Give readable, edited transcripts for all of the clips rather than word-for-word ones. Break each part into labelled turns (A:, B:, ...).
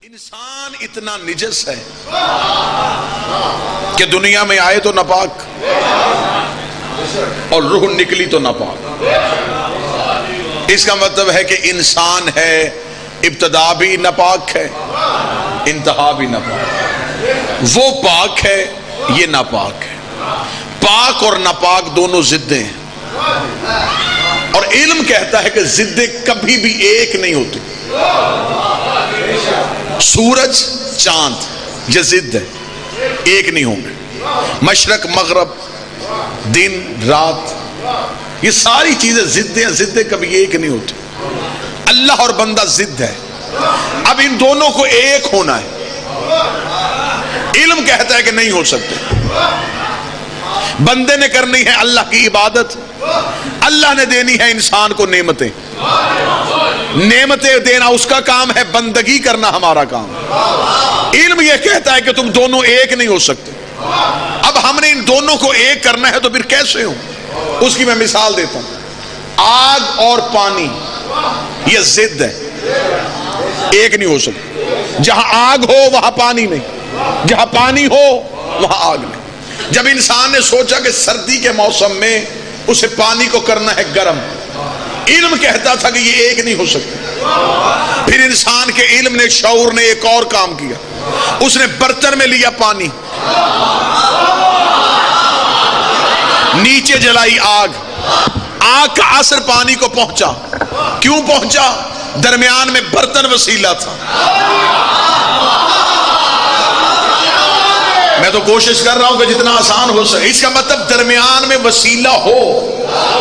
A: انسان اتنا نجس ہے کہ دنیا میں آئے تو ناپاک اور روح نکلی تو ناپاک. اس کا مطلب ہے کہ انسان ہے، ابتدا بھی ناپاک ہے، انتہا بھی ناپاک. وہ پاک ہے، یہ ناپاک ہے. پاک اور ناپاک دونوں ضدیں ہیں، اور علم کہتا ہے کہ ضدیں کبھی بھی ایک نہیں ہوتی. سورج چاند یہ ضد ہے، ایک نہیں ہوں گے. مشرق مغرب، دن رات، یہ ساری چیزیں ضدیں کبھی ایک نہیں ہوتی. اللہ اور بندہ ضد ہے. اب ان دونوں کو ایک ہونا ہے. علم کہتا ہے کہ نہیں ہو سکتے. بندے نے کرنی ہے اللہ کی عبادت، اللہ نے دینی ہے انسان کو نعمتیں. نعمتیں دینا اس کا کام ہے، بندگی کرنا ہمارا کام. علم یہ کہتا ہے کہ تم دونوں ایک نہیں ہو سکتے. اب ہم نے ان دونوں کو ایک کرنا ہے تو پھر کیسے ہوں؟ اس کی میں مثال دیتا ہوں. آگ اور پانی یہ ضد ہے، ایک نہیں ہو سکتے. جہاں آگ ہو وہاں پانی نہیں، جہاں پانی ہو وہاں آگ نہیں. جب انسان نے سوچا کہ سردی کے موسم میں اسے پانی کو کرنا ہے گرم، علم کہتا تھا کہ یہ ایک نہیں ہو سکتا. پھر انسان کے علم نے، شعور نے ایک اور کام کیا. اس نے برتن میں لیا پانی، نیچے جلائی آگ. آگ کا اثر پانی کو پہنچا. کیوں پہنچا؟ درمیان میں برتن وسیلہ تھا. میں تو کوشش کر رہا ہوں کہ جتنا آسان ہو سکے. اس کا مطلب درمیان میں وسیلہ ہو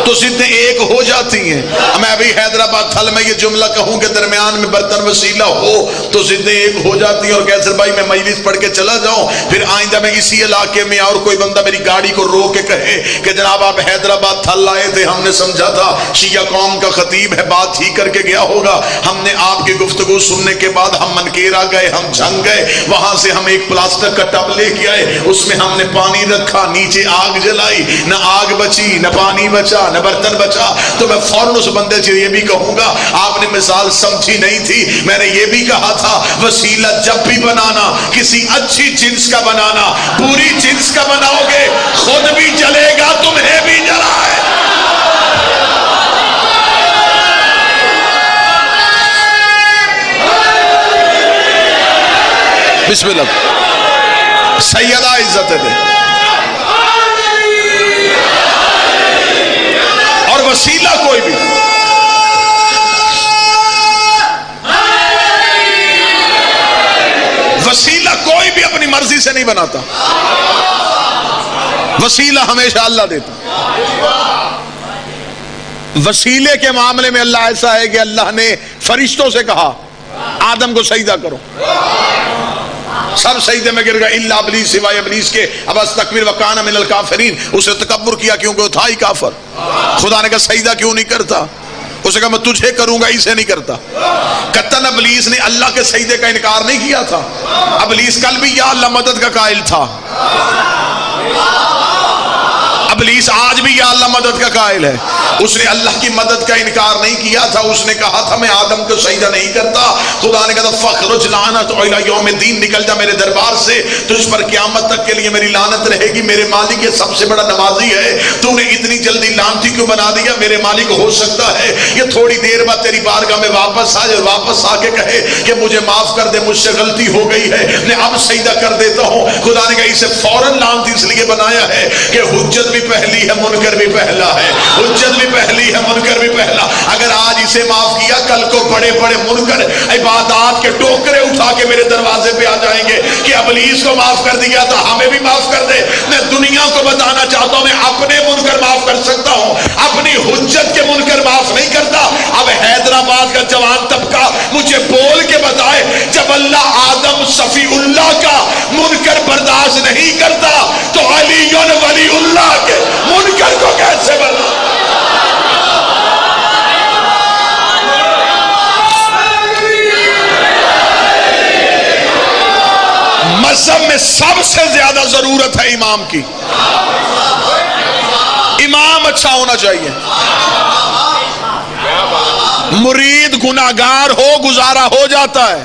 A: تو ضدیں ایک ہو جاتی ہیں. میں ابھی حیدرآباد تھل میں یہ جملہ کہوں کہ درمیان میں برتن وسیلہ ہو تو ضدیں ایک ہو جاتی ہیں. اور کیسر بھائی میں مجلس پڑھ کے چلا جاؤں، پھر آئندہ میں اسی علاقے میں اور کوئی بندہ میری گاڑی کو رو کے کہے کہ جناب آپ حیدرآباد تھل آئے تھے، ہم نے سمجھا تھا شیعہ قوم کا خطیب ہے، بات ہی کر کے گیا ہوگا. ہم نے آپ کی گفتگو سننے کے بعد ہم منکیرا گئے، ہم جھنگ گئے. وہاں سے ہم ایک پلاسٹک کا ٹب لے کے آئے، اس میں ہم نے پانی رکھا، نیچے آگ جلائی. نہ آگ بچی، نہ پانی بچا، نہ برتن بچا. تو میں فوراً اس بندے سے یہ بھی کہوں گا آپ نے مثال سمجھی نہیں تھی. میں نے یہ بھی کہا تھا وسیلہ جب بھی بنانا کسی اچھی جنس کا بنانا. پوری جنس کا بناؤ گے خود بھی جلے گا، تمہیں بھی جلائے. بسم اللہ. سیدہ عزت دے. اور وسیلہ کوئی بھی، وسیلہ کوئی بھی اپنی مرضی سے نہیں بناتا. وسیلہ ہمیشہ اللہ دیتا. وسیلے کے معاملے میں اللہ ایسا ہے کہ اللہ نے فرشتوں سے کہا آدم کو سجدہ کرو، سب سجدے میں گر گئے الا ابلیس، سوائے ابلیس کے. اب استکبر وکان من الکافرین، اسے تکبر کیا کیونکہ وہ تھا ہی کافر. خدا نے کہا سجدہ کیوں نہیں کرتا؟ اسے کہا میں تجھے کروں گا، اسے نہیں کرتا. قطن ابلیس نے اللہ کے سجدے کا انکار نہیں کیا تھا. ابلیس کل بھی یا اللہ مدد کا قائل تھا، ابلیس آج بھی یا اللہ مدد کا قائل ہے. اس نے اللہ کی مدد کا انکار نہیں کیا تھا. اس نے کہا تھا میں آدم کو سجدہ نہیں کرتا. خدا نے کہا فخرج لعنت الی یوم الدین، نکل جا میرے دربار سے، تجھ پر قیامت تک کے لیے میری لعنت رہے گی. میرے مالک یہ سب سے بڑا نوازی ہے، تو نے اتنی جلدی لعنتی کیوں بنا دیا؟ میرے مالک ہو سکتا ہے یہ تھوڑی دیر بعد تیری بارگاہ میں واپس آ جائے، واپس آ کے کہے کہ مجھے معاف کر دے، مجھ سے غلطی ہو گئی ہے، میں اب سجدہ کر دیتا ہوں. خدا نے کہا اسے فوراً لعنتی اس لیے بنایا ہے کہ حجت بھی پہلی ہے، منکر بھی پہلا ہے. حجت بھی پہلی ہے، منکر بھی پہلا. اگر آج اسے معاف کیا، کل کو بڑے بڑے منکر عبادات کے ٹوکرے اٹھا کے میرے دروازے پہ آ جائیں گے کہ ابلیس کو معاف کر دیا تھا، ہمیں بھی معاف کر دے. میں دنیا کو بتانا چاہتا ہوں میں اپنے منکر معاف کر سکتا ہوں، اپنی حجت کے منکر معاف نہیں کرتا. اب حیدرآباد کا جوان طبقہ مجھے بول کے بتائے جب اللہ آدم صفی اللہ کا منکر برداشت نہیں کرتا تو علی ولی اللہ کے منکر کو کیسے بنا؟ مذہب میں سب سے زیادہ ضرورت ہے امام کی. امام اچھا ہونا چاہیے. مرید گناہگار ہو گزارا ہو جاتا ہے،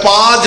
A: 5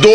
A: 2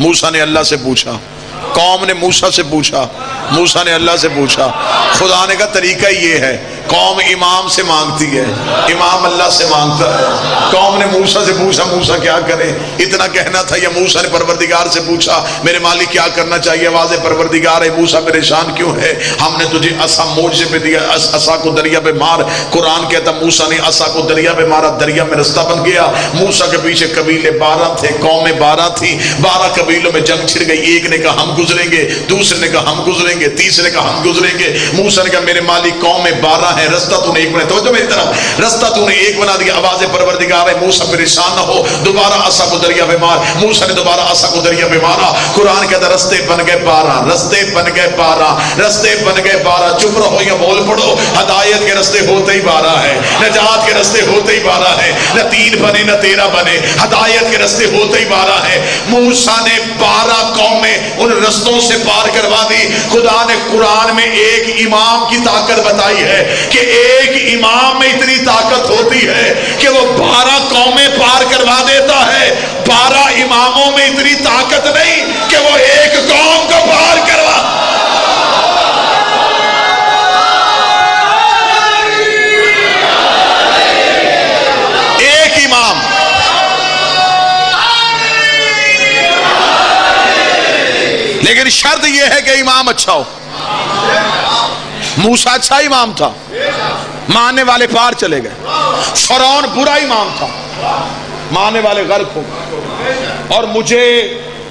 A: موسیٰ نے اللہ سے پوچھا، قوم نے موسیٰ سے پوچھا، موسیٰ نے اللہ سے پوچھا۔ خدا نے کا طریقہ یہ ہے، قوم امام سے مانگتی ہے، امام اللہ سے مانگتا ہے۔ قوم نے موسیٰ سے پوچھا موسیٰ کیا کرے، اتنا کہنا تھا، یا موسیٰ نے پروردگار سے پوچھا میرے مالک کیا کرنا چاہیے، آواز پروردگار ہے موسیٰ پریشان کیوں ہے، ہم نے تجھے عصا موجے پہ دیا، عصا کو دریا پہ مار۔ قرآن کہتا موسیٰ نے عصا کو دریا پہ مارا، دریا میں رستہ بن گیا۔ موسیٰ کے پیچھے قبیلے 12 تھے، قومیں 12 تھیں، 12 قبیلوں میں جنگ چھڑ گئی۔ ایک نے کہا ہم گزریں گے، دوسرے نے کہا ہم گزریں گے، تیسرے نے کہا ہم گزریں گے۔ موسیٰ نے کہا میرے مالک قومیں 12 ہیں، رستہ تو نے ایک بنا، توجہ میری طرف، رستہ تو نے ایک بنا دیا۔ آواز پروردگار ہے موسیٰ پریشان نہ ہو، دوبارہ عصا کو دریا پہ مار۔ موسیٰ نے دوبارہ عصا کو دریا پہ مارا۔ قرآن کہتا رستے بن گئے 12، رستے بن گئے 12، رستے بن گئے 12۔ چپ رہو یا بول پڑو، ہدایت کے رستے ہوتے ہی 12 ہے، نجات کے رستے ہوتے ہی 12 ہے، نہ 3 بنے نہ 13 بنے، ہدایت کے رستے ہوتے ہی 12 ہے۔ موسیٰ نے 12 قومیں ان رستوں سے پار کروا دی۔ خدا نے قرآن میں ایک امام کی طاقت بتائی ہے کہ ایک امام میں اتنی طاقت ہوتی ہے کہ وہ 12 قومیں پار کروا دیتا ہے۔ 12 اماموں میں اتنی طاقت نہیں کہ وہ ایک قوم کو پار کروا۔ ایک امام، لیکن شرط یہ ہے کہ امام اچھا ہو۔ موسیٰ اچھا امام تھا، ماننے والے پار چلے گئے۔ فرعون برا امام تھا، ماننے والے غرق ہو گئے۔ اور مجھے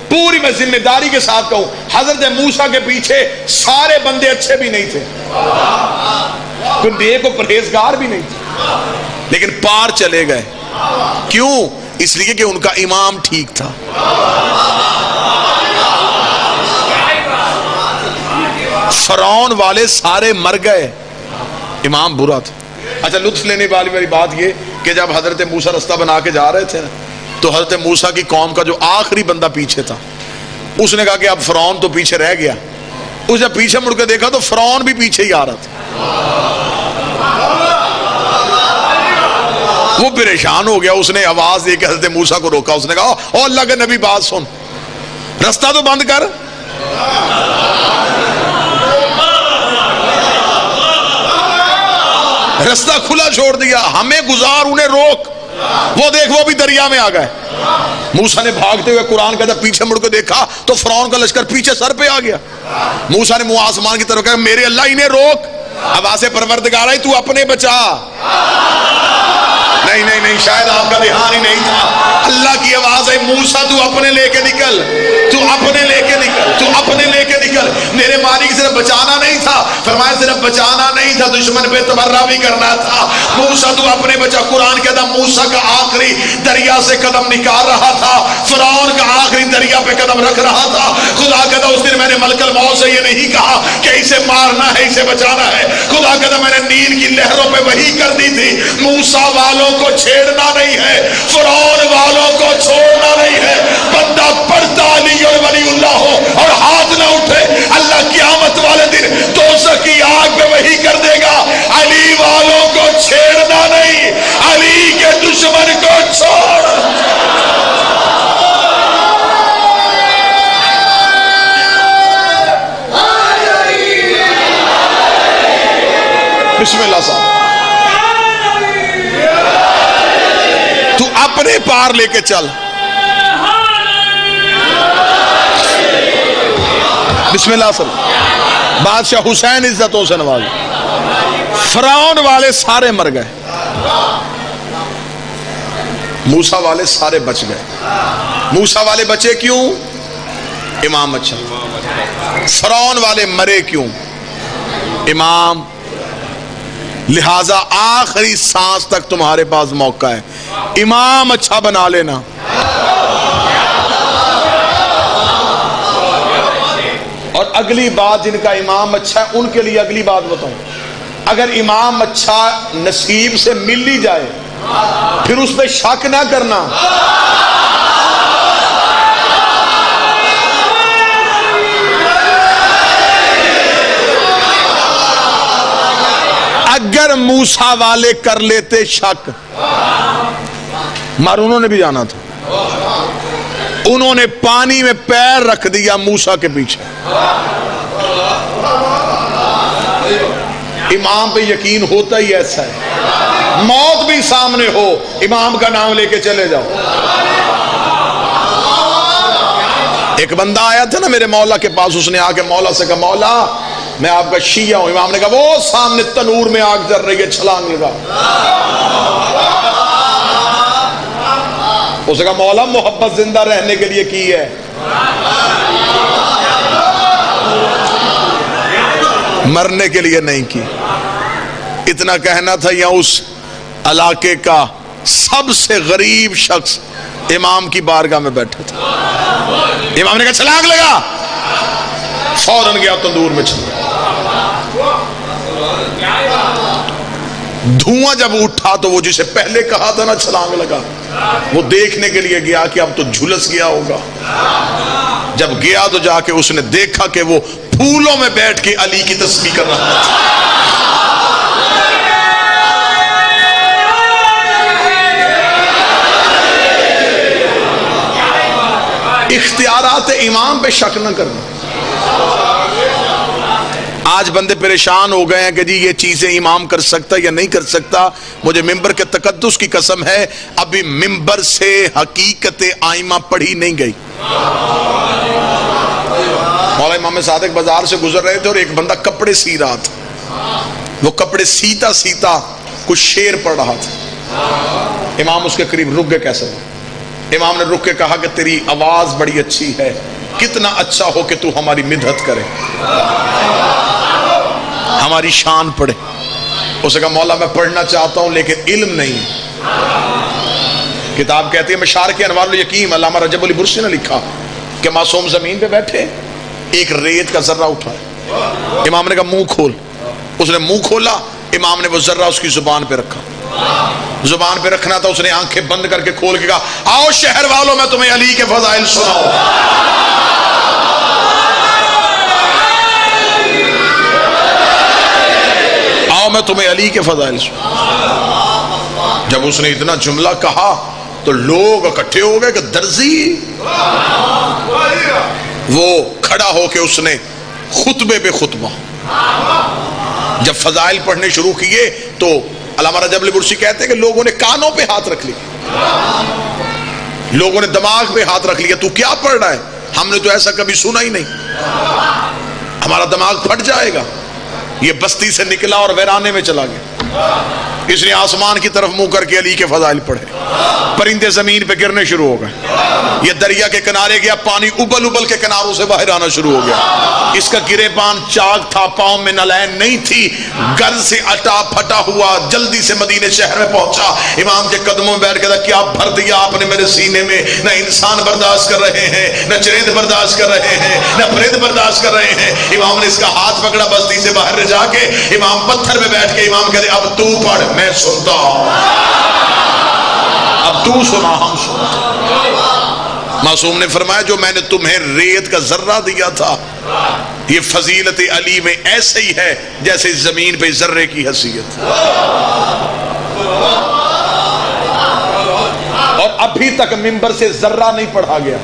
A: پوری میں ذمہ داری کے ساتھ کہوں، حضرت موسیٰ کے پیچھے سارے بندے اچھے بھی نہیں تھے، کوئی نیک و پرہیزگار بھی نہیں تھے، لیکن پار چلے گئے۔ کیوں؟ اس لیے کہ ان کا امام ٹھیک تھا۔ فرعون والے سارے مر گئے، امام برا تھا۔ اچھا لطف لینے والی میری بات یہ کہ جب حضرت موسیٰ رستہ بنا کے جا رہے تھے تو حضرت موسیٰ کی قوم کا جو آخری بندہ پیچھے تھا، اس نے کہا کہ اب فرعون تو پیچھے رہ گیا۔ اس جب پیچھے مڑ کے دیکھا تو فرعون بھی پیچھے ہی آ رہا تھا۔ وہ پریشان ہو گیا، اس نے آواز دے کے حضرت موسیٰ کو روکا۔ اس نے کہا او اللہ کے نبی بات سن، رستہ تو بند کر۔ رستہ کھلا چھوڑ دیا، ہمیں گزار انہیں روک۔ وہ دیکھ وہ بھی دریا میں آ گئے۔ موسیٰ نے بھاگتے ہوئے قرآن کہتا پیچھے مڑ کے دیکھا تو فرعون کا لشکر پیچھے سر پہ آ گیا۔ موسیٰ نے منہ آسمان کی طرف کہا میرے اللہ انہیں روک۔ آواز پروردگار ہے تو اپنے بچا۔ نہیں نہیں نہیں، شاید آپ کا دھیان ہی نہیں تھا۔ اللہ کی آواز ہے موسیٰ تو اپنے لے کے نکل، تو اپنے لے کے نکل، تو اپنے لے کے نکل۔ میرے مالک صرف بچانا نہیں تھا، فرمایا صرف بچانا نہیں تھا، دشمن پہ تبرہ بھی کرنا تھا۔ موسیٰ تو اپنے بچا۔ قرآن کہتا موسیٰ کا آخری دریا سے قدم نکال رہا تھا، فرعون کا آخری دریا پہ قدم رکھ رہا تھا۔ خدا کہتا اس دن میں نے ملک الموت سے یہ نہیں کہا کہ اسے مارنا ہے اسے بچانا ہے۔ خدا کہتا میں نے نیل کی لہروں پہ وحی کر دی تھی، موسیٰ والوں کو چھیڑنا نہیں ہے، فرعون والوں کو چھوڑنا نہیں ہے۔ بندہ پڑھتا علی اور ولی اللہ ہو اور ہاتھ نہ اٹھے، اللہ قیامت والے دن دوزخ کی آگ پہ وحی کر دے گا علی والوں کو چھیڑنا نہیں، علی کے دشمن کو چھوڑ۔ بسم اللہ صاحب، تو اپنے پار لے کے چل۔ بسم اللہ صاحب۔ بادشاہ حسین عزتوں سے نواز، فرعون والے سارے مر گئے، موسیٰ والے سارے بچ گئے۔ موسیٰ والے بچے کیوں؟ امام اچھا۔ فرعون والے مرے کیوں؟ امام۔ لہذا آخری سانس تک تمہارے پاس موقع ہے، امام اچھا بنا لینا۔ اور اگلی بات، جن کا امام اچھا ہے ان کے لیے اگلی بات بتاؤں، اگر امام اچھا نصیب سے مل ہی جائے پھر اس پہ شک نہ کرنا۔ اگر موسیٰ والے کر لیتے شک، مگر انہوں نے بھی جانا تھا، انہوں نے پانی میں پیر رکھ دیا موسیٰ کے پیچھے. امام پہ یقین ہوتا ہی ایسا ہے، موت بھی سامنے ہو امام کا نام لے کے چلے جاؤ. ایک بندہ آیا تھا نا میرے مولا کے پاس، اس نے آ کے مولا سے کہا مولا میں آپ کا شیعہ ہوں. امام نے کہا وہ سامنے تنور میں آگ جل رہی ہے، چھلانگ لگا. اس نے کہا مولا محبت زندہ رہنے کے لیے کی ہے، مرنے کے لیے نہیں کی. اتنا کہنا تھا. یا اس علاقے کا سب سے غریب شخص امام کی بارگاہ میں بیٹھا تھا. امام نے کہا چھلانگ لگا، فوراً گیا تندور میں چلا. دھواں جب اٹھا تو وہ جسے پہلے کہا تھا نا چھلانگ لگا، وہ دیکھنے کے لیے گیا کہ اب تو جھلس گیا ہوگا. جب گیا تو جا کے اس نے دیکھا کہ وہ پھولوں میں بیٹھ کے علی کی تسبیح کر رہا تھا. اختیارات امام پہ شک نہ کرنا. آج بندے پریشان ہو گئے ہیں کہ جی یہ چیزیں امام کر سکتا یا نہیں کر سکتا. مجھے ممبر کے تقدس کی قسم ہے ابھی ممبر سے حقیقت آئمہ پڑھی نہیں گئی. مولا امام صادق بازار سے گزر رہے تھے اور ایک بندہ کپڑے سی رہا تھا. وہ کپڑے سیتا سیتا کچھ شعر پڑھ رہا تھا. امام اس کے قریب رک گئے. کیسے؟ امام نے رک کے کہا کہ تیری آواز بڑی اچھی ہے، کتنا اچھا ہو کہ تو ہماری مدحت کرے، ہماری شان پڑھے. اس نے کہا مولا میں پڑھنا چاہتا ہوں لیکن علم نہیں. کتاب کہتی ہے مشارق انوار الیقین، علامہ رجب علی برسی نے لکھا کہ معصوم زمین پہ بیٹھے، ایک ریت کا ذرہ اٹھا. امام نے کہا منہ کھول. اس نے منہ کھولا. امام نے وہ ذرہ اس کی زبان پہ رکھا. زبان پہ رکھنا تھا، اس نے آنکھیں بند کر کے کھول کے کہا آؤ شہر والوں میں تمہیں علی کے فضائل سناؤ. آؤ میں تمہیں علی کے فضائل سناؤ. جب اس نے اتنا جملہ کہا تو لوگ اکٹھے ہو گئے کہ درزی. وہ کھڑا ہو کے اس نے خطبے پہ خطبہ. جب فضائل پڑھنے شروع کیے تو علامہ رجب علی برسی کہتے ہیں کہ لوگوں نے کانوں پہ ہاتھ رکھ لیا، لوگوں نے دماغ پہ ہاتھ رکھ لیا. تو کیا پڑھ رہا ہے؟ ہم نے تو ایسا کبھی سنا ہی نہیں، ہمارا دماغ پھٹ جائے گا. یہ بستی سے نکلا اور ویرانے میں چلا گیا. اس نے آسمان کی طرف منہ کر کے علی کے فضائل پڑھے. پرندے زمین پہ گرنے شروع ہو گئے. یہ دریا کے کنارے گیا، پانی ابل ابل کے کناروں سے باہر آنا شروع ہو گیا. اس کا گرے پان چاک تھا، پاؤں میں نلین نہیں تھی. گرد سے اٹا پھٹا ہوا جلدی سے مدینے شہر میں پہنچا. امام کے قدموں میں بیٹھ کے کیا بھر دیا آپ نے میرے سینے میں. نہ انسان برداشت کر رہے ہیں، نہ چرند برداشت کر رہے ہیں، نہ پرند برداشت کر رہے ہیں. امام نے اس کا ہاتھ پکڑا، بستی سے باہر جا کے امام پتھر پہ بیٹھ کے امام کہتے اب تو پڑھ میں سنتا ہوں، اب تو سنا ہم سنتا. معصوم نے فرمایا جو میں نے تمہیں ریت کا ذرہ دیا تھا یہ فضیلت علی میں ایسے ہی ہے جیسے زمین پہ ذرے کی حیثیت. اور ابھی تک ممبر سے ذرہ نہیں پڑھا گیا.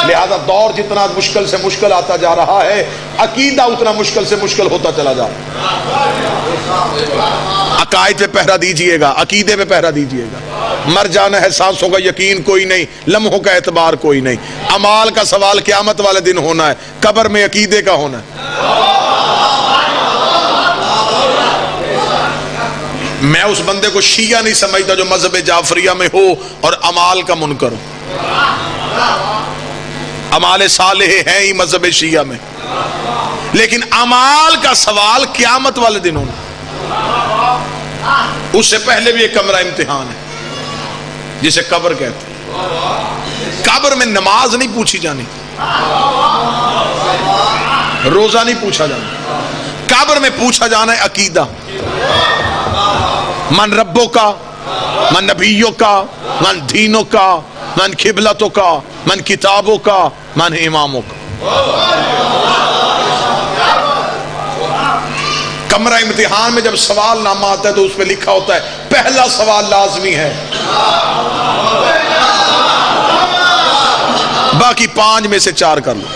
A: لہذا دور جتنا مشکل سے مشکل آتا جا رہا ہے، عقیدہ اتنا مشکل سے مشکل ہوتا چلا جا رہا ہے. عقائد پہ پہرا دیجئے گا، عقیدے پہ پہرا دیجئے گا. مر جانا ہے، سانسوں کا یقین کوئی نہیں، لمحوں کا اعتبار کوئی نہیں. اعمال کا سوال قیامت والے دن ہونا ہے، قبر میں عقیدے کا ہونا ہے. میں اس بندے کو شیعہ نہیں سمجھتا جو مذہب جعفریہ میں ہو اور اعمال کا منکر ہو. اعمال صالح ہیں ہی مذہب شیعہ میں، لیکن اعمال کا سوال قیامت والے دن ہونا. اس سے پہلے بھی ایک کمرہ امتحان ہے جسے قبر کہتے ہیں. قبر میں نماز نہیں پوچھی جانی، روزہ نہیں پوچھا جانا. قبر میں پوچھا جانا ہے عقیدہ. من ربوں کا، من نبیوں کا، من دینوں کا، من قبلتوں کا، من کتابوں کا، من اماموں کا. کمرہ امتحان میں جب سوال نامہ آتا ہے تو اس پہ لکھا ہوتا ہے پہلا سوال لازمی ہے باقی 5 میں سے 4 کر لو.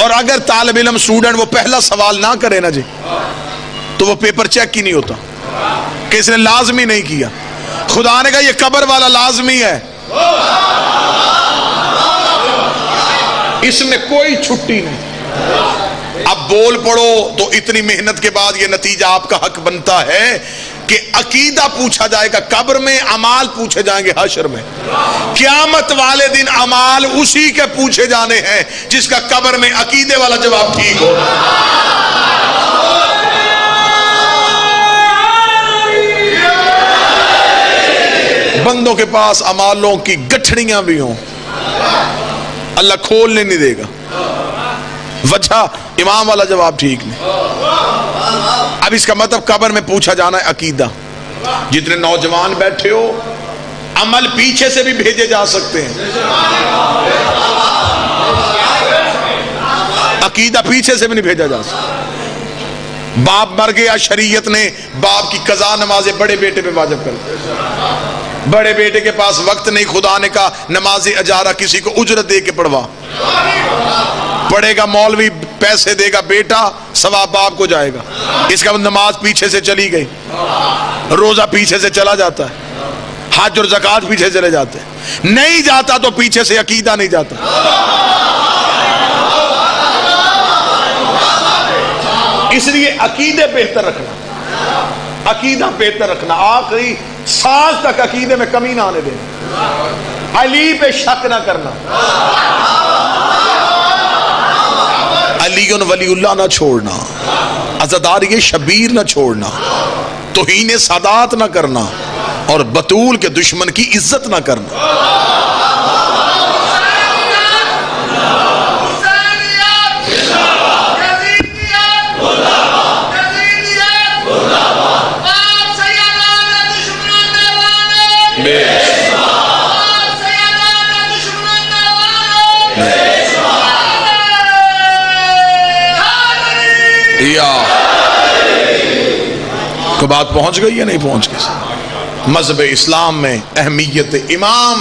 A: اور اگر طالب علم اسٹوڈنٹ وہ پہلا سوال نہ کرے نا جی تو وہ پیپر چیک ہی نہیں ہوتا کہ اس نے لازمی نہیں کیا. خدا نے کہا یہ قبر والا لازمی ہے, اس میں کوئی چھٹی نہیں. اب بول پڑو تو اتنی محنت کے بعد یہ نتیجہ آپ کا حق بنتا ہے کہ عقیدہ پوچھا جائے گا قبر میں, اعمال پوچھے جائیں گے حشر میں. قیامت والے دن اعمال اسی کے پوچھے جانے ہیں جس کا قبر میں عقیدے والا جواب ٹھیک ہو. بندوں کے پاس اعمالوں کی گٹھڑیاں بھی ہوں, اللہ کھولنے نہیں دے گا. وجہ امام والا جواب ٹھیک نہیں. اب اس کا مطلب قبر میں پوچھا جانا ہے عقیدہ. جتنے نوجوان بیٹھے ہو عمل پیچھے سے بھی بھیجے جا سکتے ہیں, عقیدہ پیچھے سے بھی نہیں بھیجا جا سکتا. باپ مر گیا, شریعت نے باپ کی قضا نمازیں بڑے بیٹے پہ واجب کر دی. بڑے بیٹے کے پاس وقت نہیں, خدا نے کہا نماز اجارہ کسی کو اجرت دے کے پڑھوا. پڑھے گا مولوی, پیسے دے گا بیٹا, ثواب باپ کو جائے گا. اس کا نماز پیچھے سے چلی گئی, روزہ پیچھے سے چلا جاتا ہے, حج اور زکوٰۃ پیچھے چلے جاتے ہیں. نہیں جاتا تو پیچھے سے عقیدہ نہیں جاتا. اس لیے عقیدے بہتر رکھنا, عقیدہ بہتر رکھنا. آخری سانس تک عقیدے میں کمی نہ آنے دینا, علی پہ شک نہ کرنا. علی ولی اللہ نہ چھوڑنا, عزاداری شبیر نہ چھوڑنا, توہین سادات نہ کرنا, اور بطول کے دشمن کی عزت نہ کرنا. کو بات پہنچ گئی یا نہیں پہنچ گئی؟ مذہب اسلام میں اہمیت امام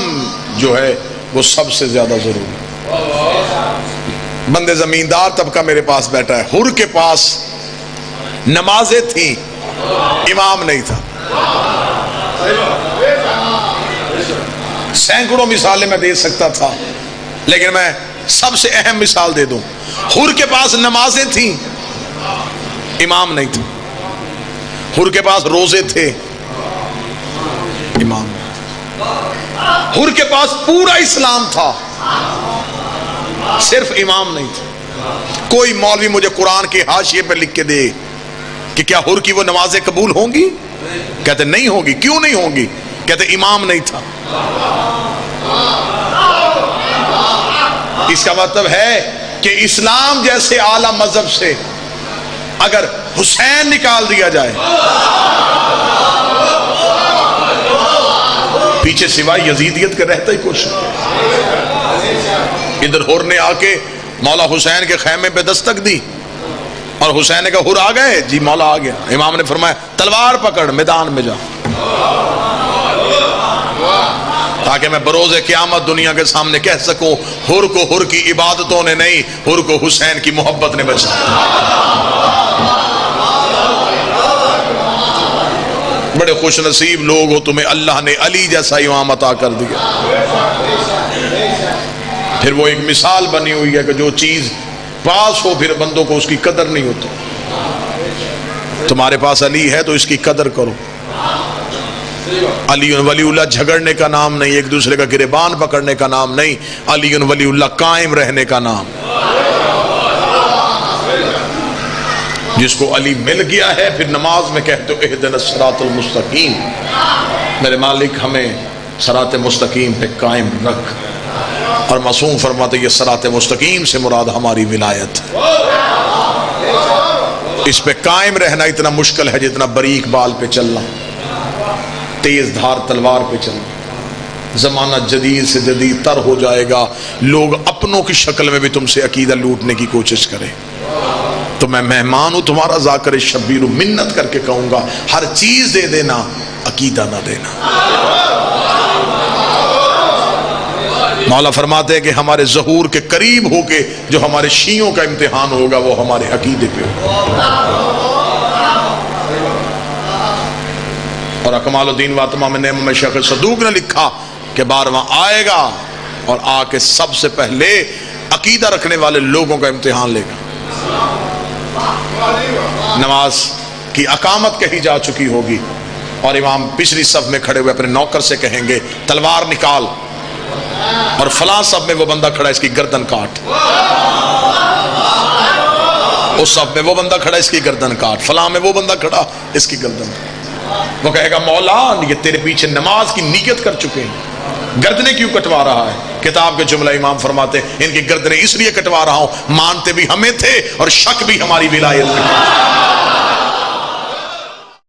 A: جو ہے وہ سب سے زیادہ ضروری. بندے زمیندار طبقہ میرے پاس بیٹھا ہے, حر کے پاس نمازیں تھیں, امام نہیں تھا. سینکڑوں مثالیں میں دے سکتا تھا, لیکن میں سب سے اہم مثال دے دوں. حر کے پاس نمازیں تھیں, امام نہیں تھا. حر کے پاس روزے تھے, امام. حر کے پاس پورا اسلام تھا, صرف امام نہیں تھا. کوئی مولوی مجھے قرآن کے حاشیے پہ لکھ کے دے کہ کیا حر کی وہ نمازیں قبول ہوں گی؟ کہتے نہیں ہوں گی. کیوں نہیں ہوں گی؟ کہتے امام نہیں تھا. اس کا مطلب ہے کہ اسلام جیسے اعلیٰ مذہب سے اگر حسین نکال دیا جائے, پیچھے سوائے یزیدیت کے رہتا ہی کچھ. ادھر حر نے آ کے مولا حسین کے خیمے پہ دستک دی, اور حسین نے کہا حر آ گئے؟ جی مولا آ گیا. امام نے فرمایا تلوار پکڑ, میدان میں جا, تاکہ میں بروز قیامت دنیا کے سامنے کہہ سکوں حر کو حر کی عبادتوں نے نہیں, حر کو حسین کی محبت نے بچایا. بڑے خوش نصیب لوگ ہو, تمہیں اللہ نے علی جیسا امام عطا کر دیا. پھر وہ ایک مثال بنی ہوئی ہے کہ جو چیز پاس ہو پھر بندوں کو اس کی قدر نہیں ہوتی. تمہارے پاس علی ہے تو اس کی قدر کرو. علی ولی اللہ جھگڑنے کا نام نہیں, ایک دوسرے کا گریبان پکڑنے کا نام نہیں. علی ولی اللہ قائم رہنے کا نام. جس کو علی مل گیا ہے پھر نماز میں کہتے ہو اہدنا الصراط المستقیم, میرے مالک ہمیں صراط مستقیم پہ قائم رکھ. اور معصوم فرماتے یہ صراط مستقیم سے مراد ہماری ولایت. اس پہ قائم رہنا اتنا مشکل ہے جتنا باریک بال پہ چلنا, تیز دھار تلوار پہ چلنا. زمانہ جدید سے جدید تر ہو جائے گا, لوگ اپنوں کی شکل میں بھی تم سے عقیدہ لوٹنے کی کوشش کریں. تو میں مہمان ہوں تمہارا, ذاکر شبیر, منت کر کے کہوں گا ہر چیز دے دینا, عقیدہ نہ دینا. مولا فرماتے ہیں کہ ہمارے ظہور کے قریب ہو کے جو ہمارے شیعوں کا امتحان ہوگا وہ ہمارے عقیدے پہ ہوگا. اور اکمال الدین و تمام النعم میں شیخ صدوق نے لکھا کہ 12واں آئے گا اور آ کے سب سے پہلے عقیدہ رکھنے والے لوگوں کا امتحان لے گا. نماز کی اقامت کہی جا چکی ہوگی اور امام پچھلی صف میں کھڑے ہوئے اپنے نوکر سے کہیں گے تلوار نکال، اور فلاں صف میں وہ بندہ کھڑا ہے اس کی گردن کاٹ، اس صف میں وہ بندہ کھڑا ہے اس کی گردن کاٹ، فلاں میں وہ بندہ کھڑا اس کی گردن کاٹ. وہ کہے گا مولا یہ تیرے پیچھے نماز کی نیت کر چکے ہیں، گردنیں کیوں کٹوا رہا ہے؟ کتاب کے جملہ امام فرماتے ہیں ان کی گردنیں اس لیے کٹوا رہا ہوں، مانتے بھی ہمیں تھے اور شک بھی ہماری ولایت میں.